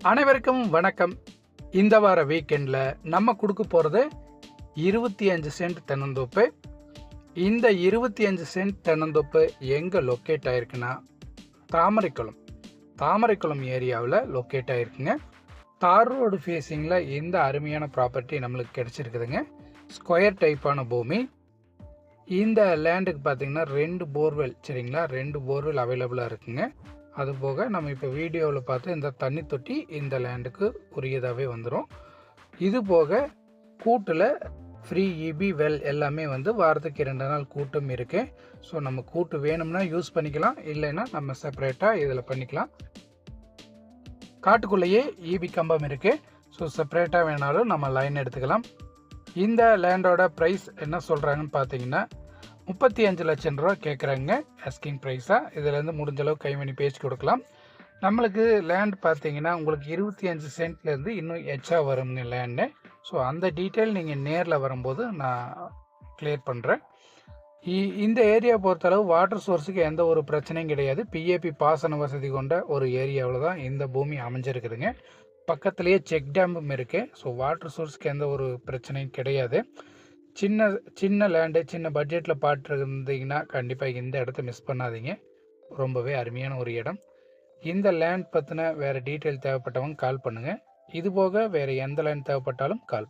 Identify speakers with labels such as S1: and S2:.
S1: அனைவருக்கும் வணக்கம். இந்த வார வீக்கெண்டில் நம்ம கொடுக்க போகிறது 25 சென்ட் தென்னந்தோப்பு. இந்த 25 சென்ட் தென்னந்தோப்பு எங்கே லொக்கேட் ஆகிருக்குன்னா தாமரைக்குளம் ஏரியாவில் லொக்கேட் ஆகிருக்குங்க. தார் ரோடு ஃபேஸிங்கில் இந்த அருமையான ப்ராப்பர்ட்டி நம்மளுக்கு கிடச்சிருக்குதுங்க. ஸ்கொயர் டைப்பான பூமி. இந்த லேண்டுக்கு பார்த்திங்கன்னா 2 போர்வெல், சரிங்களா, 2 போர்வெல் அவைலபிளாக இருக்குங்க. அதுபோக நம்ம இப்போ வீடியோவில் பார்த்து இந்த தண்ணி தொட்டி இந்த லேண்டுக்கு உரியதாகவே வந்துடும். இது போக கூட்டில் ஃப்ரீ இபி வெல் எல்லாமே வாரத்துக்கு 2 நாள் கூட்டம் இருக்குது. ஸோ நம்ம கூட்டு வேணும்னா யூஸ் பண்ணிக்கலாம், இல்லைன்னா நம்ம செப்பரேட்டாக இதில் பண்ணிக்கலாம். காட்டுக்குள்ளேயே இபி கம்பம் இருக்குது. ஸோ செப்பரேட்டாக வேணாலும் நம்ம லைன் எடுத்துக்கலாம். இந்த லேண்டோட ப்ரைஸ் என்ன சொல்கிறாங்கன்னு பார்த்தீங்கன்னா 35 லட்சம் ரூபா கேட்குறாங்க ஆஸ்கிங் ப்ரைஸாக. இதிலேருந்து முடிஞ்சளவு கைமணி பேசி கொடுக்கலாம். நம்மளுக்கு லேண்ட் பார்த்தீங்கன்னா உங்களுக்கு 25 சென்ட்லேருந்து இன்னும் எச்சா வருங்க லேண்டு. ஸோ அந்த டீட்டெயில் நீங்கள் நேரில் வரும்போது நான் கிளியர் பண்ணுறேன். இந்த ஏரியா பொறுத்தளவு வாட்டர் சோர்ஸுக்கு எந்த ஒரு பிரச்சனையும் கிடையாது. பிஏபி பாசன வசதி கொண்ட ஒரு ஏரியாவில் தான் இந்த பூமி அமைஞ்சிருக்குதுங்க. பக்கத்துலேயே செக் டேமும் இருக்குது. ஸோ வாட்டர் சோர்ஸுக்கு எந்த ஒரு பிரச்சனையும் கிடையாது. சின்ன லேண்டு, சின்ன பட்ஜெட்டில் பார்த்துருந்தீங்கன்னா கண்டிப்பாக இந்த இடத்த மிஸ் பண்ணாதீங்க. ரொம்பவே அருமையான ஒரு இடம். இந்த லேண்ட் பற்றின வேறு டீட்டெயில் தேவைப்பட்டவங்க கால் பண்ணுங்கள். இது போக வேறு எந்த லேண்ட் தேவைப்பட்டாலும் கால் பண்ணுங்கள்.